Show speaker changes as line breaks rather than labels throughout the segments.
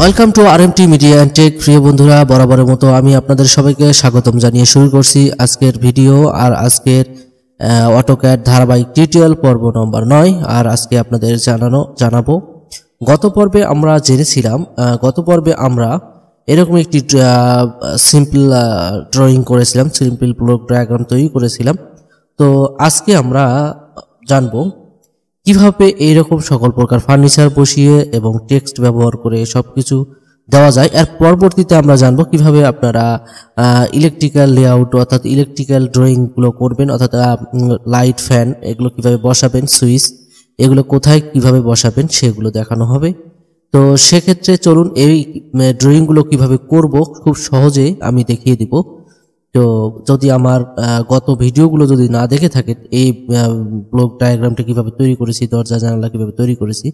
Welcome to RMT media and tech. প্রিয় বন্ধুরা, বরাবরের মতো আমি আপনাদের সবাইকে স্বাগতম জানিয়ে শুরু করছি আজকের ভিডিও। আর আজকের অটোক্যাড ধারাবাহিক টিউটোরিয়াল পর্ব নম্বর 9। আর আজকে আপনাদের জানাবো গত পর্বে আমরা জেনেছিলাম, গত পর্বে আমরা এরকম একটি সিম্পল ড্রয়িং করেছিলাম, সিম্পল ব্লক ডায়াগ্রাম তৈরি করেছিলাম। তো আজকে আমরা জানবো কিভাবে এইরকম সকল প্রকার ফার্নিচার বসিয়ে এবং টেক্সট ব্যবহার করে সবকিছু দেওয়া যায়। এর পরবর্তীতে আমরা জানবো কিভাবে আপনারা ইলেকট্রিক্যাল লেআউট অর্থাৎ ইলেকট্রিক্যাল ড্রয়িংগুলো করবেন, অর্থাৎ লাইট, ফ্যান এগুলো কিভাবে বসাবেন, সুইচ এগুলো কোথায় কিভাবে বসাবেন সেগুলো দেখানো হবে। তো সেক্ষেত্রে চলুন এই ড্রয়িংগুলো কিভাবে করব খুব সহজে আমি দেখিয়ে দিব। তো যদি আমার গত ভিডিওগুলো যদি না দেখে থাকেন, এই ব্লক ডায়াগ্রামটা কিভাবে তৈরি করেছি, দরজা জানালা কিভাবে তৈরি করেছি,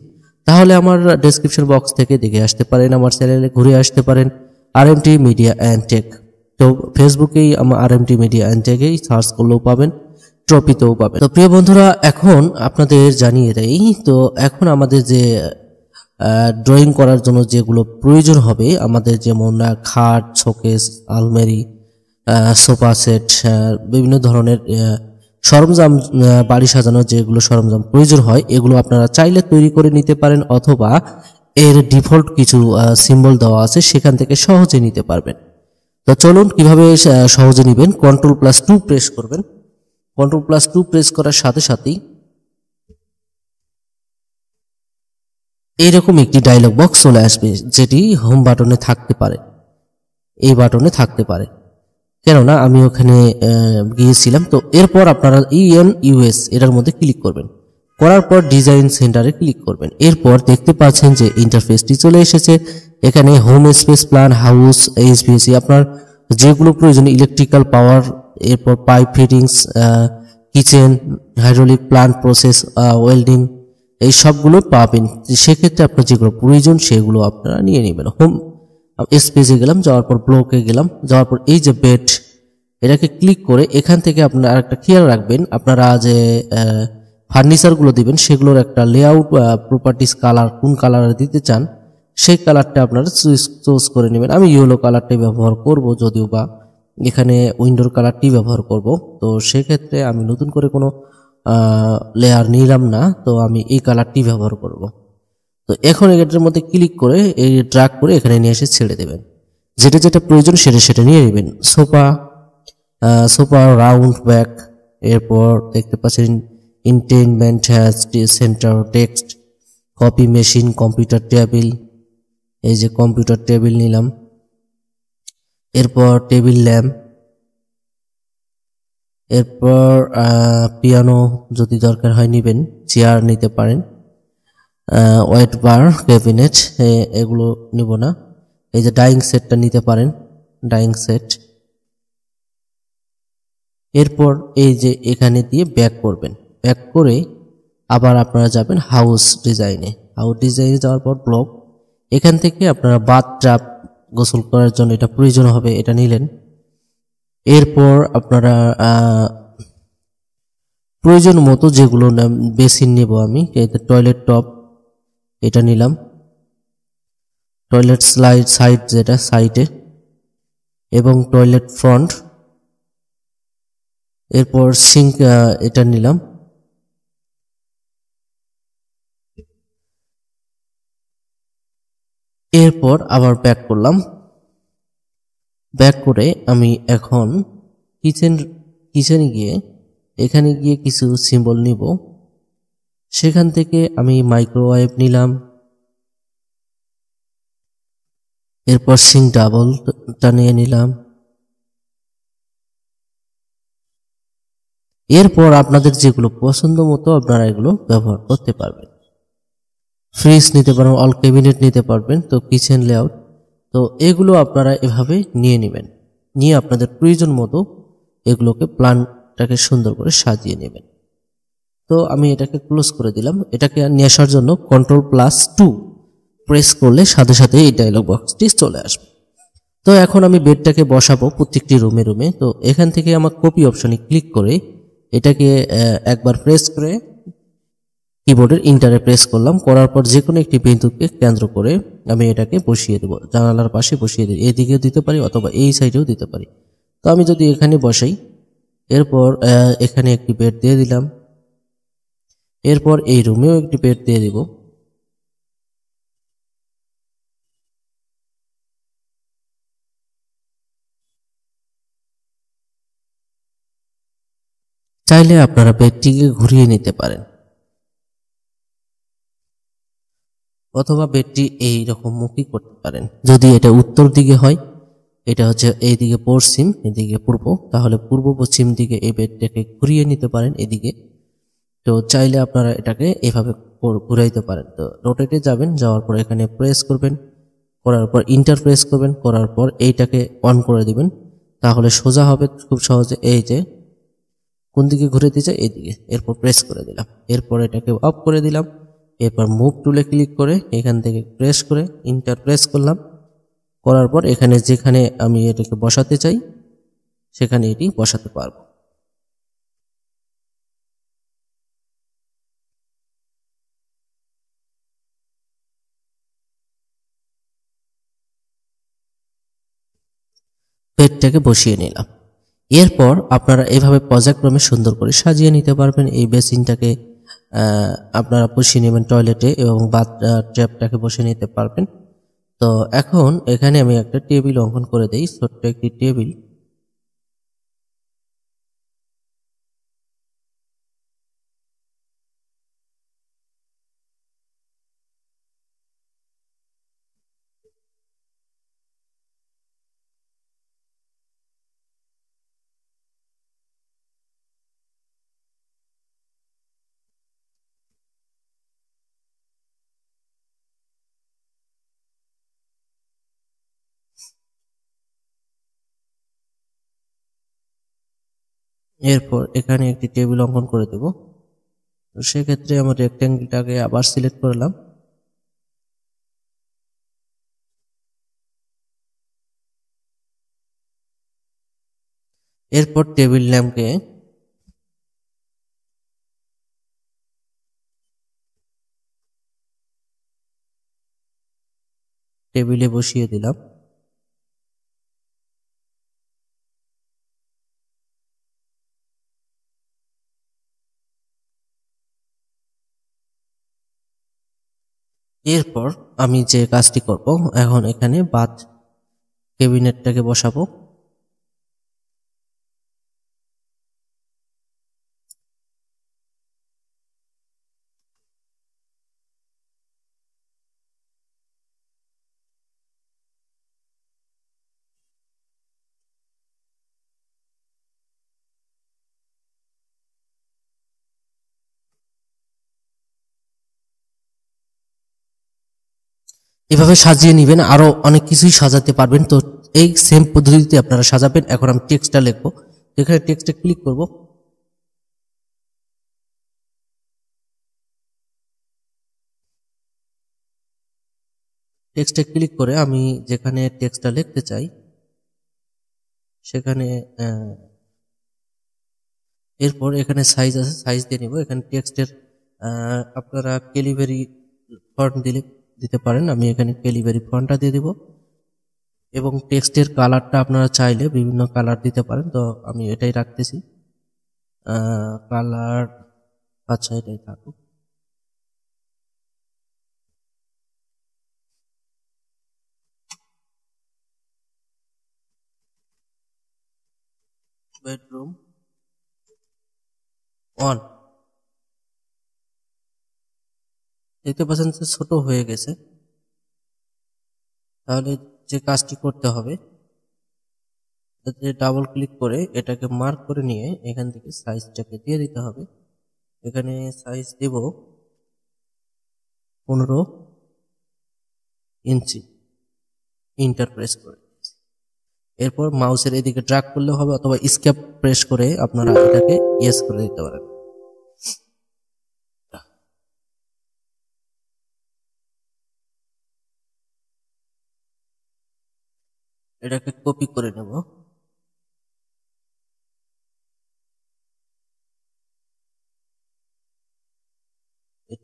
তাহলে আমার ডেসক্রিপশন বক্স থেকে দেখে আসতে পারেন, আমার চ্যানেলে ঘুরে আসতে পারেন আরএমটি মিডিয়া অ্যান্ড টেক। তো ফেসবুকেই আমার আরএমটি মিডিয়া অ্যান্ড টেকেই সার্চ করলেও পাবেন, ট্রপিতেও পাবেন। তো প্রিয় বন্ধুরা, এখন আপনাদের জানিয়ে দেই, তো এখন আমাদের যে ড্রয়িং করার জন্য যেগুলো প্রয়োজন হবে আমাদের, যেমন খাট, শোকেস, আলমারি, সোফা সেট, বিভিন্ন ধরনের সরঞ্জাম, বাড়ি সাজানোর যেগুলো সরঞ্জাম প্রয়োজন হয় এগুলো আপনারা চাইলে তৈরি করে নিতে পারেন, অথবা এর ডিফল্ট কিছু সিম্বল দেওয়া আছে সেখান থেকে সহজে নিতে পারবেন। তো চলুন কিভাবে সহজে নেবেন। Ctrl+2 প্রেস করবেন। Ctrl+2 প্রেস করার সাথে সাথেই এইরকম একটি ডায়লগ বক্স চলে আসবে, যেটি হোম বাটনে থাকতে পারে, এই বাটনে থাকতে পারে, কেননা আমি ওখানে গিয়েছিলাম। তো এরপর আপনারা ENUS এটার মধ্যে ক্লিক করবেন, করার পর ডিজাইন সেন্টারে ক্লিক করবেন। এরপর দেখতে পাচ্ছেন যে ইন্টারফেসটি চলে এসেছে। এখানে home space plan, house, HVAC আপনার যেগুলো প্রয়োজন, ইলেকট্রিক্যাল পাওয়ার, এরপর pipe fittings, kitchen, hydraulic plant process, welding, এই সবগুলো পাবেন। সেক্ষেত্রে আপনার যেগুলো প্রয়োজন সেগুলো আপনারা নিয়ে নেবেন। হোম স্পেসে গেলাম, যাওয়ার পর ব্লকে গেলাম, যাওয়ার পর এই যে বেড, এটাকে ক্লিক করে এখান থেকে আপনারা আরেকটা খেয়াল রাখবেন, আপনারা যে ফার্নিচারগুলো দিবেন সেগুলোর একটা লেআউট প্রপার্টিস কালার, কোন কালার দিতে চান সেই কালারটা আপনারা চুজ করে নেবেন। আমি ইয়েলো কালারটাই ব্যবহার করব, যদিও বা এখানে উইন্ডোর কালারটি ব্যবহার করব। তো সেক্ষেত্রে আমি নতুন করে কোনো লেয়ার নিলাম না, তো আমি এই কালারটি ব্যবহার করব। তো এখন এটার মধ্যে ক্লিক করে এই ড্র্যাগ করে এখানে নিয়ে এসে ছেড়ে দেবেন, যেটা যেটা প্রয়োজন সেটা নিয়ে নেবেন। সোফা রাউন্ড ব্যাক, এরপর দেখতে পাচ্ছেন entertainment centre, text, copy machine, computer table, এই যে কম্পিউটার টেবিল নিলাম। এরপর টেবিল ল্যাম্প, এরপর পিয়ানো যদি দরকার হয় নেবেন, চেয়ার নিতে পারেন, ওয়েট বার, ক্যাবিনেট এগুলো নিব না। এই যে ডাইনিং সেটটা নিতে পারেন, ডাইনিং সেট। এরপর এই যে এখানে দিয়ে ব্যাক করবেন, ব্যাক করে আবার আপনারা যাবেন হাউস ডিজাইনে। হাউস ডিজাইনে যাওয়ার পর ব্লক, এখান থেকে আপনারা বাথটাব, গোসল করার জন্য এটা প্রয়োজন হবে, এটা নিলেন। এরপর আপনারা প্রয়োজন মতো যেগুলো বেসিন নেব আমি, টয়লেট টপ এটা নিলাম, টয়লেট সাইড যেটা সাইডে, এবং টয়লেট ফ্রন্ট। এরপর সিঙ্ক এটা নিলাম। এরপর আবার ব্যাক করলাম, ব্যাক করে আমি এখন কিচেনে গিয়ে এখানে গিয়ে কিছু সিম্বল নিব। সেখান থেকে আমি মাইক্রোওয়েভ নিলাম, এরপর সিঙ্ক ডাবলটা নিয়ে নিলাম। এরপর আপনাদের যেগুলো পছন্দ মতো আপনারা এগুলো ব্যবহার করতে পারবেন। ফ্রিজ নিতে পারবেন, অল ক্যাবিনেট নিতে পারবেন। তো কিচেন লেআউট, তো এগুলো আপনারা এভাবে নিয়ে নেবেন, নিয়ে আপনাদের প্রয়োজন মতো এগুলোকে প্ল্যানটাকে সুন্দর করে সাজিয়ে নেবেন। তো আমি এটাকে ক্লোজ করে দিলাম। এটাকে নিয়ে আসার জন্য Ctrl+2 প্রেস করলে সাথে সাথে এই ডায়লগ বক্সটি চলে আসবে। তো এখন আমি বেডটাকে বসাবো প্রত্যেকটি রুমে রুমে। তো এখান থেকে আমার কপি অপশনে ক্লিক করে এটাকে একবার প্রেস করে কিবোর্ডের ইন্টারে প্রেস করলাম, করার পর যে কোনো একটি বিন্দুকে কেন্দ্র করে আমি এটাকে বসিয়ে দেব, জানালার পাশে বসিয়ে দিই। এদিকেও দিতে পারি অথবা এই সাইডেও দিতে পারি। তো আমি যদি এখানে বসাই, এরপর এখানে একটি বেড দিয়ে দিলাম, এরপর এই রুমেও একটি বেড দিয়ে দিব। চাইলে আপনারা বেডটিকে ঘুরিয়ে নিতে পারেন অথবা বেডটি এই রকম মুখী করতে পারেন। যদি এটা উত্তর দিকে হয়, এটা হচ্ছে এইদিকে পশ্চিম, এদিকে পূর্ব, তাহলে পূর্ব পশ্চিম দিকে এই বেডটাকে ঘুরিয়ে নিতে পারেন এদিকে। তো চাইলে আপনারা এটাকে এভাবে ঘুরাইতে পারেন। তো রোটেটে যাবেন, যাওয়ার পর এখানে প্রেস করবেন, করার পর ইন্টার প্রেস করবেন, করার পর এইটাকে অন করে দিবেন, তাহলে সোজা হবে খুব সহজে। এই যে কোন দিকে ঘুরে দিচ্ছে, এইদিকে। এরপর প্রেস করে দিলাম, এরপর এটাকে অফ করে দিলাম। এরপর মুভ টুলে ক্লিক করে এখান থেকে প্রেস করে ইন্টার প্রেস করলাম, করার পর এখানে যেখানে আমি এটাকে বসাতে চাই সেখানে এটি বসাতে পারবো। বেডটাকে বসিয়ে নিলাম। এরপর আপনারা এভাবে পর্যায়ক্রমে সুন্দর করে সাজিয়ে নিতে পারবেন। এই বেসিনটাকে আপনারা বসিয়ে নেবেন টয়লেটে, এবং বাথ ট্যাপটাকে বসিয়ে নিতে পারবেন। তো এখন এখানে আমি একটা টেবিল অঙ্কন করে দেই, ছোট্ট একটি টেবিল। এরপর এখানে একটি টেবিল অঙ্কন করে দেব। তো সেক্ষেত্রে আমার রেক্ট্যাঙ্গেলটাকে আবার সিলেক্ট করলাম, এরপর টেবিল ল্যাম্পকে টেবিলে বসিয়ে দিলাম। এরপর আমি যে কাজটি করব, এখন এখানে বাথ ক্যাবিনেটটাকে বসাবো। এভাবে সাজিয়ে নেবেন, আরো অনেক কিছুই সাজাতে পারবেন। তো এই সেম পদ্ধতিতে আপনারা সাজাবেন। এখন আমি টেক্সটটা লিখবো, এখানে টেক্সটে ক্লিক করব, টেক্সটে ক্লিক করে আমি যেখানে টেক্সটটা লিখতে চাই সেখানে এরপর এখানে সাইজ আছে, সাইজ দিয়ে নিব। এখানে টেক্সটের আপনারা ক্যালিব্রি ফন্ট দিতে পারেন, আমি এখানে ক্যালিব্রি ফন্টটা দিয়ে দিব। এবং টেক্সটের কালারটা আপনারা চাইলে বিভিন্ন কালার দিতে পারেন, তো আমি এটাই রাখতেছি কালার। আচ্ছা, এটাই থাকুক। বেডরুম 1, দেখতে পাচ্ছেন যে ছোট হয়ে গেছে। তাহলে যে কাজটি করতে হবে, ডাবল ক্লিক করে এটাকে মার্ক করে নিয়ে এখান থেকে সাইজটাকে দিয়ে দিতে হবে। এখানে সাইজ দেব 15 ইঞ্চি, ইন্টার প্রেস করে। এরপর মাউসের এদিকে ড্র্যাগ করলে হবে, অথবা এসকেপ প্রেস করে আপনারা এটাকে ইয়েস করে দিতে পারেন। এটাকে কপি করে নেব,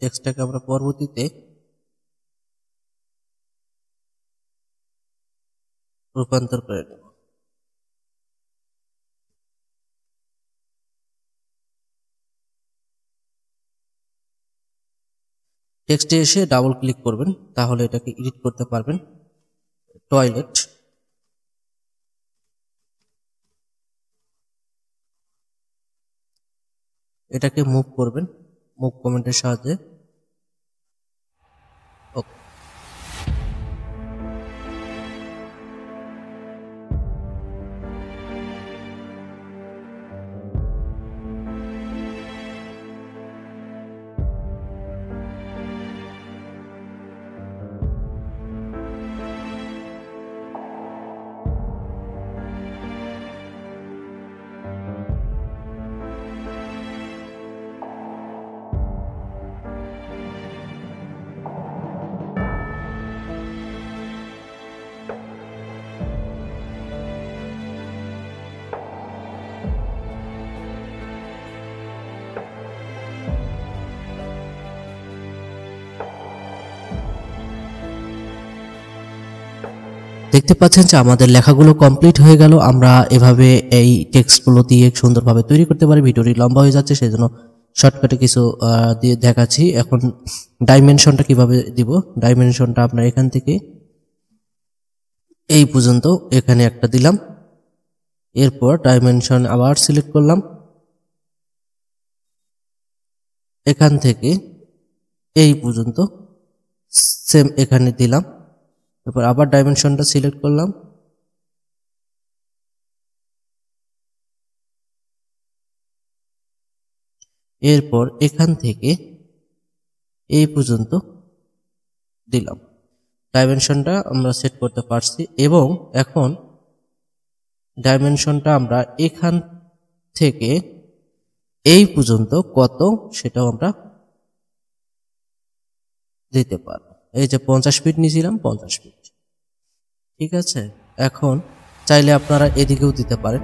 টেক্সটটাকে আমরা পরবর্তীতে রূপান্তর করে নেব। টেক্সটে এসে ডাবল ক্লিক করবেন, তাহলে এটাকে এডিট করতে পারবেন। টয়লেট, এটাকে মুভ করবেন মুভ কমেন্টের সাহায্যে। ওকে, দেখতে পাচ্ছেন যে আমাদের লেখাগুলো কমপ্লিট হয়ে গেল। আমরা এভাবে এই টেক্সটগুলো দিয়ে সুন্দরভাবে তৈরি করতে পারি। ভিডিওটি লম্বা হয়ে যাচ্ছে, সেজন্য শর্টকাটে কিছু দিয়ে দেখাচ্ছি। এখন ডাইমেনশনটা কিভাবে দিব। ডাইমেনশনটা আপনার এখান থেকে এই পর্যন্ত এখানে একটা দিলাম। এরপর ডাইমেনশন আবার সিলেক্ট করলাম, এখান থেকে এই পর্যন্ত সেম এখানে দিলাম। এরপর আবার ডাইমেনশনটা সিলেক্ট করলাম, এরপর এখান থেকে এই পর্যন্ত দিলাম। ডাইমেনশনটা আমরা সেট করতে পারছি এবং এখন ডাইমেনশনটা আমরা এখান থেকে এই পর্যন্ত কত সেটাও আমরা দিতে পারবো। এই যে 50 ফিট নিয়েছিলাম, 50 ফিট। ঠিক আছে, এখন চাইলে আপনারা এদিকেও দিতে পারেন।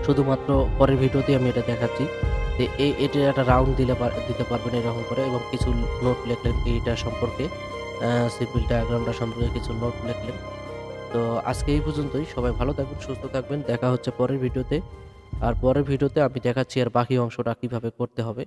শুধুমাত্র পরের ভিডিওতে আমি এটা দেখাচ্ছি যে এটা একটা রাউন্ড দিতে পারবেন এরকম করে, এবং কিছু নোট লিখলেন এইটা সম্পর্কে, সিম্পল ডায়াগ্রামটা সম্পর্কে কিছু নোট লিখলেন। তো আজকে এই পর্যন্তই। সবাই ভালো থাকবেন, সুস্থ থাকবেন। দেখা হচ্ছে পরের ভিডিওতে। আর পরের ভিডিওতে আমি দেখাচ্ছি আর বাকি অংশটা কিভাবে করতে হবে।